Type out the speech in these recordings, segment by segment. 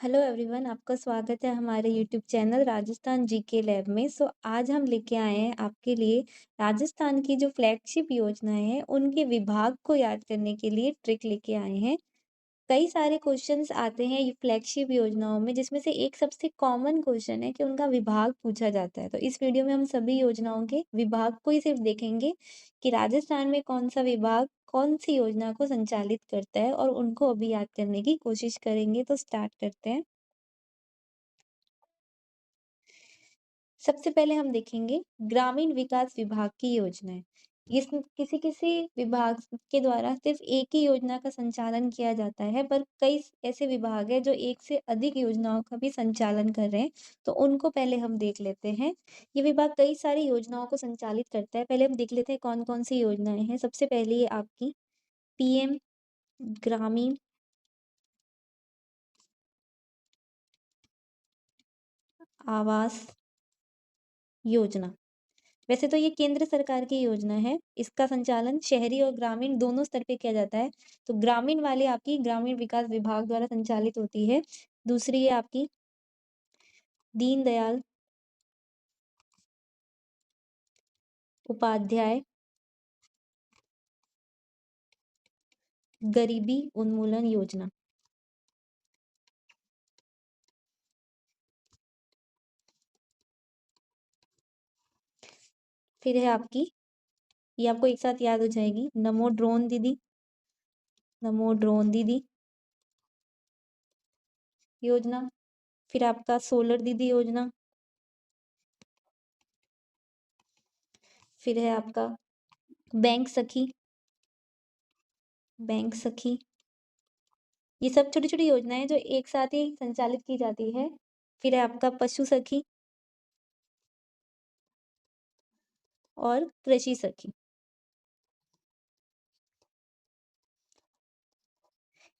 Hello everyone, आपका स्वागत है हमारे YouTube channel Rajasthan GK lab में। आज हम लेके आए हैं आपके लिए राजस्थान की जो फ्लैगशिप योजनाएं हैं उनके विभाग को याद करने के लिए ट्रिक लेके आए हैं। कई सारे क्वेश्चंस आते हैं ये फ्लैगशिप योजनाओं में, जिसमें से एक सबसे कॉमन क्वेश्चन है कि उनका विभाग पूछा जाता है। तो इस वीडियो में हम सभी योजनाओं के विभाग को ही सिर्फ देखेंगे कि राजस्थान में कौन सा विभाग कौन सी योजना को संचालित करता है और उनको अभी याद करने की कोशिश करेंगे। तो स्टार्ट करते हैं। सबसे पहले हम देखेंगे ग्रामीण विकास विभाग की योजनाएं। इसमें किसी किसी विभाग के द्वारा सिर्फ एक ही योजना का संचालन किया जाता है, पर कई ऐसे विभाग हैं जो एक से अधिक योजनाओं का भी संचालन कर रहे हैं। तो उनको पहले हम देख लेते हैं। ये विभाग कई सारी योजनाओं को संचालित करता है। पहले हम देख लेते हैं कौन कौन सी योजनाएं हैं। सबसे पहली है आपकी पीएम ग्रामीण आवास योजना। वैसे तो ये केंद्र सरकार की योजना है। इसका संचालन शहरी और ग्रामीण दोनों स्तर पे किया जाता है। तो ग्रामीण वाली आपकी ग्रामीण विकास विभाग द्वारा संचालित होती है। दूसरी है आपकी दीनदयाल उपाध्याय गरीबी उन्मूलन योजना। फिर है आपकी, ये आपको एक साथ याद हो जाएगी, नमो ड्रोन दीदी, नमो ड्रोन दीदी योजना। फिर आपका सोलर दीदी योजना। फिर है आपका बैंक सखी, बैंक सखी। ये सब छोटी छोटी योजनाएं जो एक साथ ही संचालित की जाती है। फिर है आपका पशु सखी और कृषि सखी।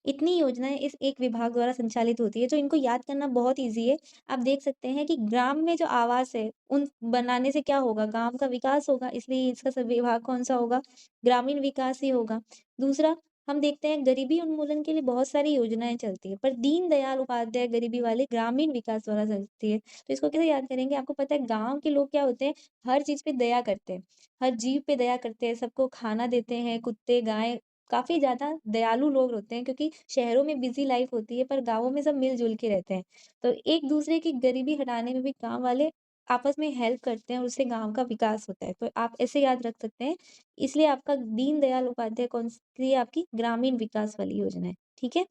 इतनी योजनाएं इस एक विभाग द्वारा संचालित होती है, जो इनको याद करना बहुत ईजी है। आप देख सकते हैं कि ग्राम में जो आवास है उन बनाने से क्या होगा, गांव का विकास होगा, इसलिए इसका सब विभाग कौन सा होगा, ग्रामीण विकास ही होगा। दूसरा, हम देखते हैं गरीबी उन्मूलन के लिए बहुत सारी योजनाएं चलती है, पर दीनदयाल उपाध्याय गरीबी वाले ग्रामीण विकास द्वारा चलती है। तो इसको कैसे याद करेंगे, आपको पता है गांव के लोग क्या होते हैं, हर चीज पे दया करते हैं, हर जीव पे दया करते हैं, सबको खाना देते हैं, कुत्ते गाय, काफ़ी ज़्यादा दयालु लोग होते हैं, क्योंकि शहरों में बिज़ी लाइफ़ होती है, पर गाँवों में सब मिल-जुल के रहते हैं। तो एक-दूसरे की गरीबी हटाने में भी गाँव वाले आपस में हेल्प करते हैं और उससे गाँव का विकास होता है। तो आप ऐसे याद रख सकते हैं। इसलिए आपका दीनदयाल उपाध्याय कौन-सी है, आपकी ग्रामीण विकास वाली योजना है, ठीक है?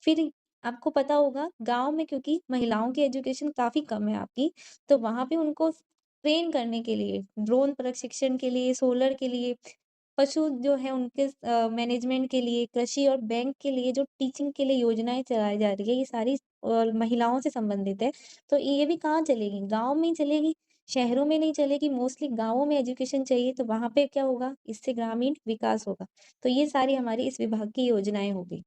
फिर आपको पता होगा गाँव में, क्योंकि महिलाओं की एजुकेशन काफ़ी कम है आपकी, तो वहाँ पे उनको ट्रेन करने के लिए, ड्रोन प्रशिक्षण के लिए, सोलर के लिए, पशु जो है उनके मैनेजमेंट के लिए, कृषि और बैंक के लिए जो टीचिंग के लिए योजनाएँ चलाई जा रही है, ये सारी महिलाओं से संबंधित है। तो ये भी कहाँ चलेगी? गाँव में ही चलेगी, शहरों में नहीं चलेगी। मोस्टली गाँवों में एजुकेशन चाहिए, तो वहाँ पे क्या होगा? इससे ग्रामीण विकास होगा। तो ये सारी हमारी इस विभाग की योजनाएँ हो गई।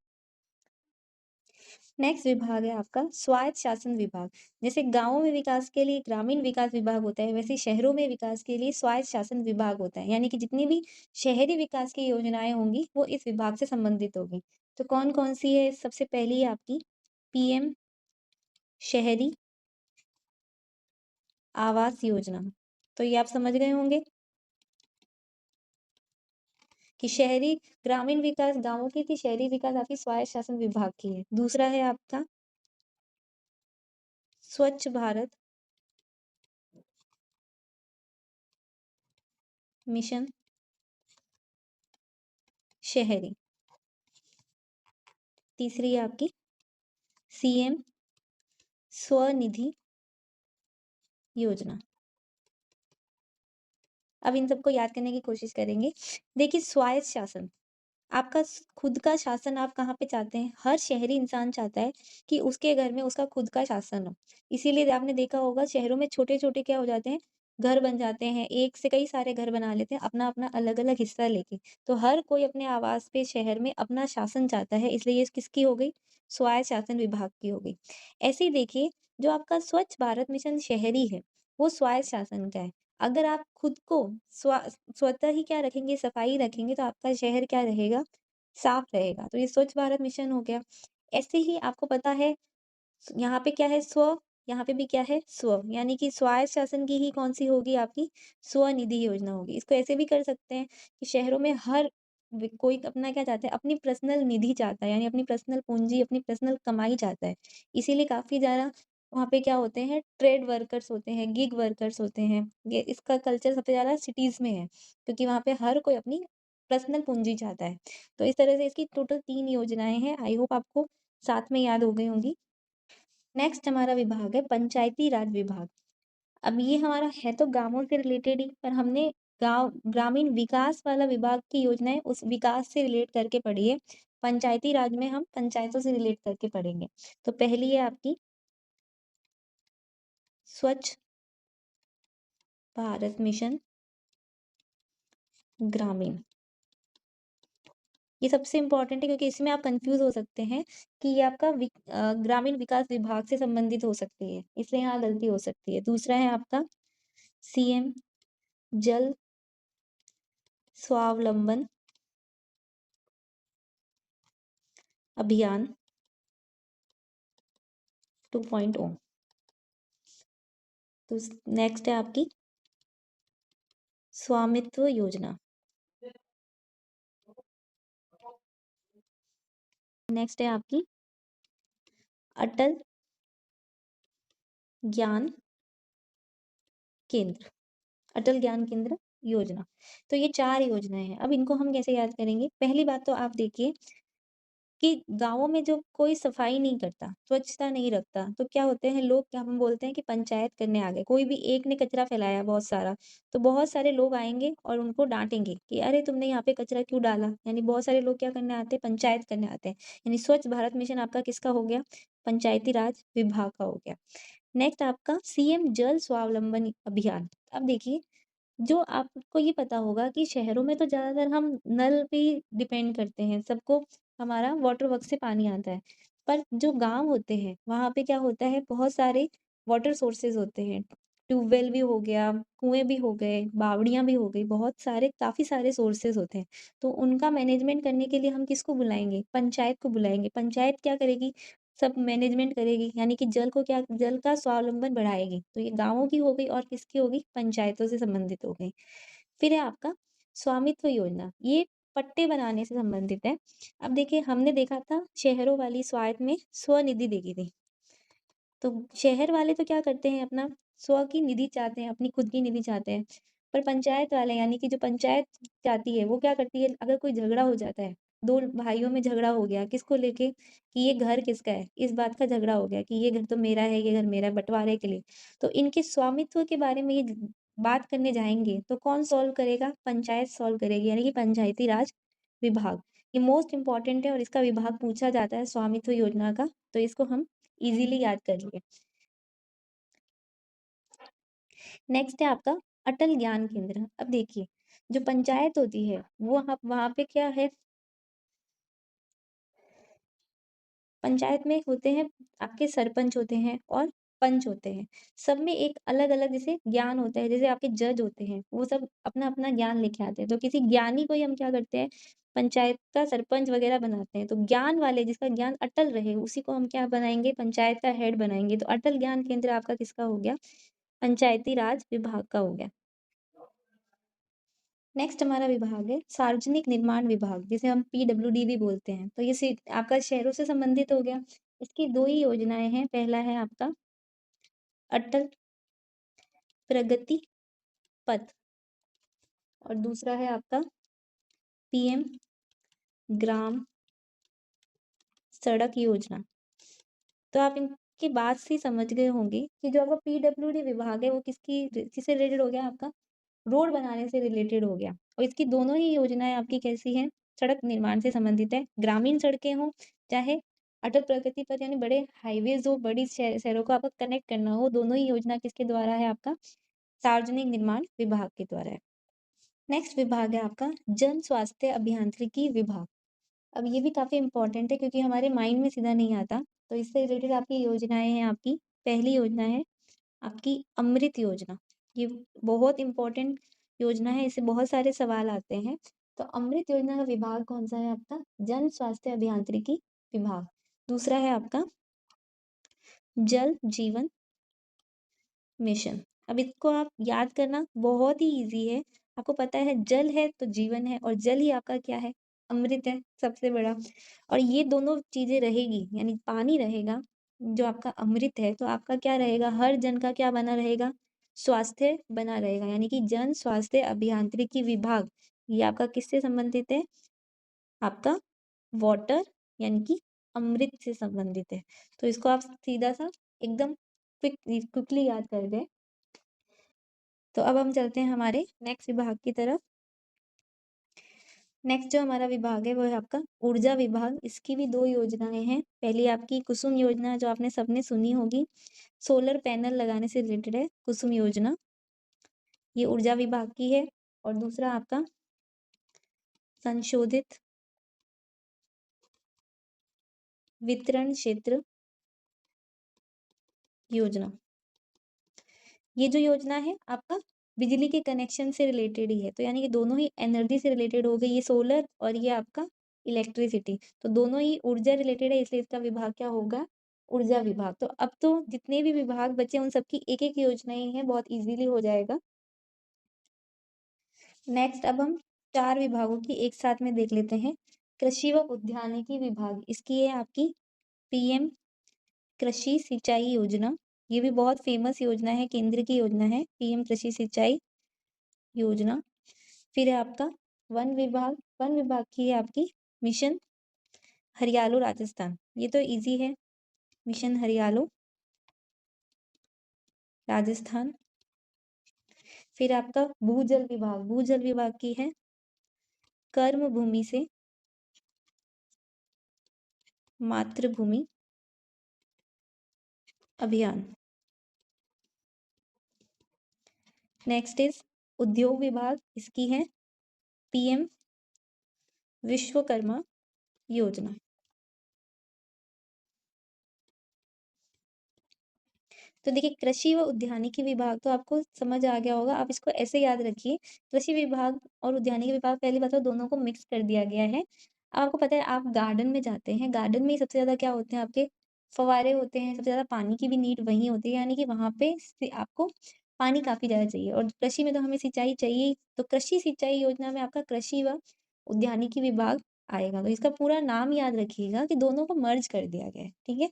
नेक्स्ट विभाग है आपका स्वायत्त शासन विभाग। जैसे गाँवों में विकास के लिए ग्रामीण विकास विभाग होता है, वैसे शहरों में विकास के लिए स्वायत्त शासन विभाग होता है। यानी कि जितनी भी शहरी विकास की योजनाएं होंगी वो इस विभाग से संबंधित होगी। तो कौन कौन सी है? सबसे पहली है आपकी पीएम शहरी आवास योजना। तो ये आप समझ गए होंगे कि शहरी ग्रामीण विकास गाँवों की थी, शहरी विकास आपकी स्वायत्त शासन विभाग की है। दूसरा है आपका स्वच्छ भारत मिशन शहरी। तीसरी है आपकी सीएम स्वनिधि योजना। अब इन सबको याद करने की कोशिश करेंगे। देखिए, स्वायत्त शासन, आपका खुद का शासन आप कहाँ पे चाहते हैं? हर शहरी इंसान चाहता है कि उसके घर में उसका खुद का शासन हो। इसीलिए आपने देखा होगा शहरों में छोटे-छोटे क्या हो जाते हैं, घर बन जाते हैं, एक से कई सारे घर बना लेते हैं, अपना-अपना अलग-अलग हिस्सा लेके। तो हर कोई अपने आवास पे शहर में अपना शासन चाहता है, इसलिए ये किसकी हो गई? स्वायत्त शासन विभाग की हो गई। ऐसे ही देखिए, जो आपका स्वच्छ भारत मिशन शहरी है, वो स्वायत्त शासन का है। अगर आप खुद को स्वतः ही क्या रखेंगे, सफाई रखेंगे, तो आपका शहर क्या रहेगा? साफ रहेगा। तो ये स्वच्छ भारत मिशन हो गया। ऐसे ही आपको पता है यहाँ पे क्या है स्व, यहाँ पे भी क्या है स्व, यानी कि स्वायत्त शासन की ही कौन-सी होगी आपकी स्वनिधि योजना होगी। इसको ऐसे भी कर सकते हैं कि शहरों में हर कोई अपना क्या चाहता है, अपनी पर्सनल निधि चाहता है, यानी अपनी पर्सनल पूँजी, अपनी पर्सनल कमाई चाहता है। इसीलिए काफ़ी ज़्यादा वहाँ पे क्या होते हैं, ट्रेड वर्कर्स होते हैं, गिग वर्कर्स होते हैं। ये इसका कल्चर सबसे ज़्यादा सिटीज़ में है, क्योंकि वहाँ पे हर कोई अपनी पर्सनल पूँजी चाहता है। तो इस तरह से इसकी टोटल 3 योजनाएँ हैं। आई होप आपको साथ में याद हो गई होंगी। नेक्स्ट हमारा विभाग है पंचायती राज विभाग। अब ये हमारा है तो गाँवों से रिलेटेड ही, पर हमने गाँव ग्रामीण विकास वाला विभाग की योजनाएँ उस विकास से रिलेट करके पढ़ी है। पंचायती राज में हम पंचायतों से रिलेट करके पढ़ेंगे। तो पहली है आपकी स्वच्छ भारत मिशन ग्रामीण। ये सबसे इम्पोर्टेंट है, क्योंकि इसमें आप कंफ्यूज हो सकते हैं कि ये आपका ग्रामीण विकास विभाग से संबंधित हो सकती है, इसलिए यहाँ गलती हो सकती है। दूसरा है आपका सीएम जल स्वावलंबन अभियान 2.0। तो नेक्स्ट है आपकी स्वामित्व योजना। नेक्स्ट है आपकी अटल ज्ञान केंद्र, अटल ज्ञान केंद्र योजना। तो ये 4 योजनाएं हैं। अब इनको हम कैसे याद करेंगे? पहली बात तो आप देखिए कि गाँवों में जो कोई सफाई नहीं करता, स्वच्छता नहीं रखता, तो क्या होते हैं लोग, क्या हम बोलते हैं कि पंचायत करने आ गए। कोई भी एक ने कचरा फैलाया बहुत सारा, तो बहुत सारे लोग आएँगे और उनको डाँटेंगे कि अरे तुमने यहाँ पे कचरा क्यों डाला? यानी बहुत सारे लोग क्या करने आते हैं, पंचायत करने आते हैं। यानी स्वच्छ भारत मिशन आपका किसका हो गया? पंचायती राज विभाग का हो गया। नेक्स्ट आपका सीएम जल स्वावलंबन अभियान। अब देखिए, जो आपको ये पता होगा कि शहरों में तो ज़्यादातर हम नल पे ही डिपेंड करते हैं, सबको हमारा वाटर वर्क से पानी आता है। पर जो गाँव होते हैं, वहाँ पे क्या होता है, बहुत सारे वाटर सोर्सेज़ होते हैं। ट्यूबवेल भी हो गया, कुएँ भी हो गए, बावड़ियाँ भी हो गई, बहुत सारे काफ़ी सारे सोर्सेज़ होते हैं। तो उनका मैनेजमेंट करने के लिए हम किसको बुलाएँगे? पंचायत को बुलाएँगे। पंचायत क्या करेगी? सब मैनेजमेंट करेगी, यानी कि जल का स्वावलंबन बढ़ाएगी। तो ये गाँवों की हो गई और किसकी हो गई? पंचायतों से संबंधित हो गई। फिर है आपका स्वामित्व योजना, ये पट्टे बनाने से संबंधित है। अब देखिए, हमने देखा था शहरों वाली स्वायत्त में स्वनिधि देखी थी। तो शहर वाले तो क्या करते हैं, अपना स्व की निधि चाहते हैं, अपनी खुद की निधि चाहते हैं। पर पंचायत वाले, यानी कि जो पंचायत चाहती है, वो क्या करती है, अगर कोई झगड़ा हो जाता है, 2 भाइयों में झगड़ा हो गया, किसको लेके कि ये घर किसका है? इस बात का झगड़ा हो गया कि ये घर तो मेरा है, ये घर मेरा है, बँटवारे के लिए। तो इनके स्वामित्व के बारे में ये बात करने जाएँगे, तो कौन सॉल्व करेगा? पंचायत सॉल्व करेगी, यानी कि पंचायती राज विभाग। ये मोस्ट इम्पोर्टेंट है और इसका विभाग पूछा जाता है स्वामित्व योजना का, तो इसको हम इज़िली याद कर लिए। नेक्स्ट है आपका अटल ज्ञान केंद्र। अब देखिए, जो पंचायत होती है, वो वहाँ पे क्या है, पंचायत में होते हैं आपके सरपंच होते हैं और पंच होते हैं। सब में एक अलग-अलग जैसे ज्ञान होता है, जैसे आपके जज होते हैं, वो सब अपना-अपना ज्ञान लेके आते हैं। तो किसी ज्ञानी को ही हम क्या करते हैं, पंचायत का सरपंच वगैरह बनाते हैं। तो ज्ञान वाले, जिसका ज्ञान अटल रहे, उसी को हम क्या बनाएँगे, पंचायत का हेड बनाएँगे। तो अटल ज्ञान केंद्र आपका किसका हो गया? पंचायती राज विभाग का हो गया। नेक्स्ट हमारा विभाग है सार्वजनिक निर्माण विभाग, जिसे हम पीडब्ल्यूडी भी बोलते हैं। तो ये आपका शहरों से संबंधित हो गया। इसकी 2 ही योजनाएँ हैं। पहला है आपका अटल प्रगति पथ और दूसरा है आपका पीएम ग्राम सड़क योजना। तो आप इनकी बात से ही समझ गए होंगे कि जो आपका पीडब्ल्यूडी विभाग है, वो किससे रिलेटेड हो गया आपका? रोड बनाने से रिलेटेड हो गया। और इसकी दोनों ही योजनाएँ आपकी कैसी हैं? सड़क निर्माण से संबंधित है। ग्रामीण सड़कें हों, चाहे अटल प्रगति पथ यानी बड़े हाईवेज़ हो, बड़ी शहरों को आपको कनेक्ट करना हो, दोनों ही योजना किसके द्वारा है आपका? सार्वजनिक निर्माण विभाग के द्वारा है। नेक्स्ट विभाग है आपका जन स्वास्थ्य अभियांत्रिकी विभाग। अब ये भी काफ़ी इम्पोर्टेंट है, क्योंकि हमारे माइंड में सीधा नहीं आता। तो इससे रिलेटेड आपकी योजनाएँ हैं आपकी। पहली योजना है आपकी अमृत योजना। ये बहुत इम्पोर्टेंट योजना है, इससे बहुत सारे सवाल आते हैं। तो अमृत योजना का विभाग कौन-सा है आपका? जन स्वास्थ्य अभियांत्रिकी विभाग। दूसरा है आपका जल जीवन मिशन। अब इसको आप याद करना बहुत ही ईज़ी है। आपको पता है जल है तो जीवन है और जल ही आपका क्या है? अमृत है सबसे बड़ा। और ये दोनों चीज़ें रहेगी यानी पानी रहेगा, जो आपका अमृत है, तो आपका क्या रहेगा? हर जन का क्या बना रहेगा? स्वास्थ्य बना रहेगा। यानी कि जन स्वास्थ्य अभियांत्रिकी विभाग, ये आपका किससे संबंधित है? आपका वाटर यानी कि अमृत से संबंधित है। तो इसको आप सीधा-सा एकदम क्विकली याद कर दें। तो अब हम चलते हैं हमारे नेक्स्ट विभाग की तरफ। नेक्स्ट जो हमारा विभाग है वो है आपका ऊर्जा विभाग। इसकी भी 2 योजनाएँ हैं। पहली आपकी कुसुम योजना जो आपने सबने सुनी होगी, सोलर पैनल लगाने से रिलेटेड है कुसुम योजना, ये ऊर्जा विभाग की है। और दूसरा आपका संशोधित वितरण क्षेत्र योजना। ये जो योजना है आपका बिजली के कनेक्शन से रिलेटेड ही है। तो यानी कि दोनों ही एनर्जी से रिलेटेड हो गई, ये सोलर और ये आपका इलेक्ट्रिसिटी। तो दोनों ही ऊर्जा रिलेटेड है, इसलिए इसका विभाग क्या होगा? ऊर्जा विभाग। तो अब तो जितने भी विभाग बचे उन सबकी एक-एक योजनाएँ हैं, बहुत ईज़िली हो जाएगा। नेक्स्ट अब हम 4 विभागों की एक साथ में देख लेते हैं। कृषि व उद्यानिकी विभाग, इसकी है आपकी पीएम कृषि सिंचाई योजना। ये भी बहुत फेमस योजना है, केंद्र की योजना है, पीएम कृषि सिंचाई योजना। फिर है आपका वन विभाग की है आपकी मिशन हरियालो राजस्थान। ये तो इजी है, मिशन हरियालो राजस्थान। फिर आपका भूजल विभाग की है कर्म भूमि से मातृभूमि अभियान। नेक्स्ट इज उद्योग विभाग, इसकी है पीएम विश्वकर्मा योजना। तो देखिए कृषि व उद्यानिकी विभाग तो आपको समझ आ गया होगा, आप इसको ऐसे याद रखिए। कृषि विभाग और उद्यानिकी विभाग पहली बात तो दोनों को मिक्स कर दिया गया है। आपको पता है आप गार्डन में जाते हैं, गार्डन में ही सबसे ज़्यादा क्या होते हैं आपके फव्वारे होते हैं, सबसे ज़्यादा पानी की भी नीड वहीं होती है, यानी कि वहाँ पे से आपको पानी काफ़ी ज़्यादा चाहिए और कृषि में तो हमें सिंचाई चाहिए ही। तो कृषि सिंचाई योजना में आपका कृषि व उद्यानिकी विभाग आएगा। तो इसका पूरा नाम याद रखिएगा कि दोनों को मर्ज कर दिया गया है, ठीक है?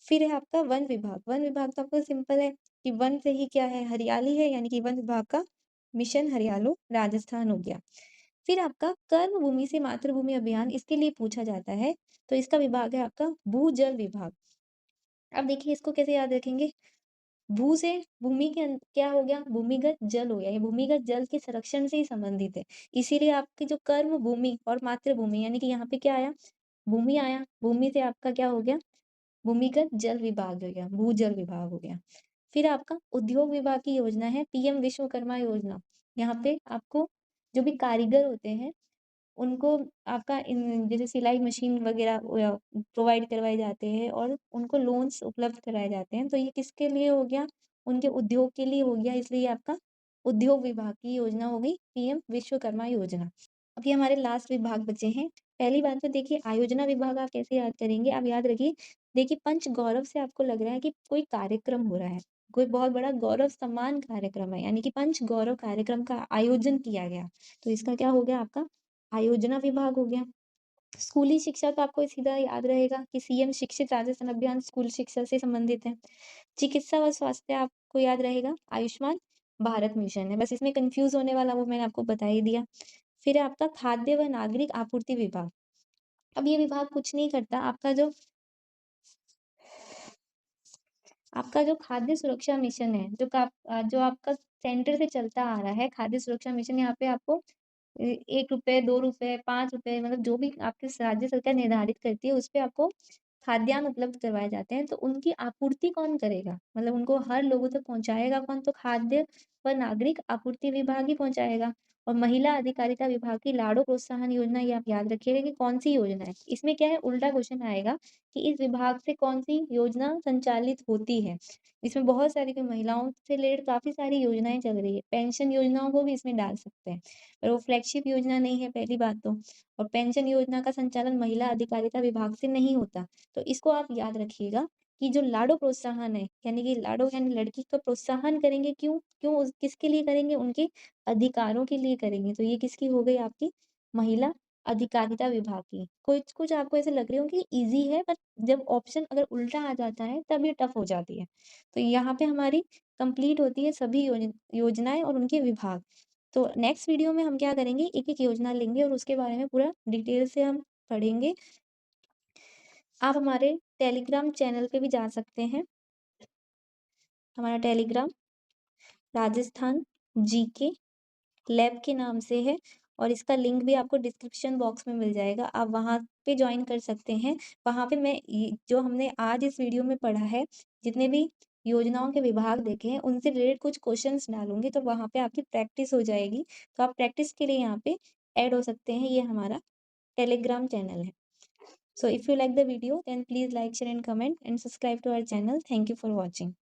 फिर है आपका वन विभाग। वन विभाग तो आपको सिंपल है कि वन से ही क्या है? हरियाली है, यानी कि वन विभाग का मिशन हरियालो राजस्थान हो गया। फिर आपका कर्म भूमि से मातृभूमि अभियान, इसके लिए पूछा जाता है, तो इसका विभाग है आपका भूजल विभाग। अब देखिए इसको कैसे याद रखेंगे? भू से भूमि के क्या हो गया? भूमिगत जल हो गया। ये भूमिगत जल के संरक्षण से ही संबंधित है। इसीलिए आपकी जो कर्म भूमि और मातृभूमि, यानी कि यहाँ पे क्या आया? भूमि आया। भूमि से आपका क्या हो गया? भूमिगत जल विभाग हो गया, भूजल विभाग हो गया। फिर आपका उद्योग विभाग की योजना है पीएम विश्वकर्मा योजना। यहाँ पे आपको जो भी कारीगर होते हैं, उनको आपका इन जैसे सिलाई मशीन वगैरह प्रोवाइड करवाए जाते हैं और उनको लोन्स उपलब्ध कराए जाते हैं। तो ये किसके लिए हो गया? उनके उद्योग के लिए हो गया, इसलिए ये आपका उद्योग विभाग की योजना हो गई पीएम विश्वकर्मा योजना। अब ये हमारे लास्ट विभाग बचे हैं। पहली बात तो देखिए आयोजना विभाग आप कैसे याद करेंगे? आप याद रखिए, देखिए पंच गौरव से आपको लग रहा है कि कोई कार्यक्रम हो रहा है, कोई बहुत बड़ा गौरव सम्मान कार्यक्रम है, यानी कि पंच गौरव कार्यक्रम का आयोजन किया गया। तो इसका क्या हो गया आपका? आयोजना विभाग हो गया। स्कूली शिक्षा तो आपको सीधा याद रहेगा कि सीएम शिक्षित राजस्थान अभियान स्कूल शिक्षा से संबंधित है। चिकित्सा व स्वास्थ्य आपको याद रहेगा आयुष्मान भारत मिशन है। बस इसमें कन्फ्यूज़ होने वाला वो मैंने आपको बता ही दिया। फिर है आपका खाद्य व नागरिक आपूर्ति विभाग। अब ये विभाग कुछ नहीं करता, आपका जो खाद्य सुरक्षा मिशन है, जो आपका सेंटर से चलता आ रहा है, खाद्य सुरक्षा मिशन, यहाँ पे आपको ₹1, ₹2, ₹5 मतलब जो भी आपकी राज्य सरकार निर्धारित करती है, उसपे आपको खाद्यान्न उपलब्ध करवाए जाते हैं। तो उनकी आपूर्ति कौन करेगा? मतलब उनको हर लोगों तक पहुँचाएगा कौन? तो खाद्य व नागरिक आपूर्ति विभाग ही पहुँचाएगा। और महिला अधिकारिता विभाग की लाड़ो प्रोत्साहन योजना, ये आप याद रखिएगा कि कौन-सी योजना है। इसमें क्या है, उल्टा क्वेश्चन आएगा कि इस विभाग से कौन-सी योजना संचालित होती है। इसमें बहुत सारी जो महिलाओं से रिलेटेड काफ़ी सारी योजनाएँ चल रही है। पेंशन योजनाओं को भी इसमें डाल सकते हैं। पर वो फ्लैगशिप योजना नहीं है पहली बात तो। और पेंशन योजना का संचालन महिला अधिकारिता विभाग से नहीं होता। तो इसको आप याद रखिएगा कि जो लाड़ो प्रोत्साहन है, यानी कि लाड़ो यानी लड़की का प्रोत्साहन करेंगे क्यों? क्यों उस किसके लिए करेंगे? उनके अधिकारों के लिए करेंगे। तो ये किसकी हो गई आपकी महिला अधिकारिता विभाग की। कुछ-कुछ आपको ऐसे लग रहे हो कि ईज़ी है, बट जब ऑप्शन अगर उल्टा आ जाता है तब ये टफ हो जाती है। तो यहाँ पे हमारी कंप्लीट होती है सभी योजनाएँ और उनके विभाग। तो नेक्स्ट वीडियो में हम क्या करेंगे, एक-एक योजना लेंगे और उसके बारे में पूरा डिटेल से हम पढ़ेंगे। आप हमारे टेलीग्राम चैनल पे भी जा सकते हैं। हमारा टेलीग्राम राजस्थान जीके लैब के नाम से है और इसका लिंक भी आपको डिस्क्रिप्शन बॉक्स में मिल जाएगा। आप वहाँ पे जॉइन कर सकते हैं। वहाँ पे मैं ये जो हमने आज इस वीडियो में पढ़ा है, जितने भी योजनाओं के विभाग देखे हैं, उनसे रिलेटेड कुछ क्वेश्चन्स डालूँगी, तो वहाँ पे आपकी प्रैक्टिस हो जाएगी। तो आप प्रैक्टिस के लिए यहाँ पे ऐड हो सकते हैं। ये हमारा टेलीग्राम चैनल है। So if you like the video, then please like, share and comment and subscribe to our channel. Thank you for watching.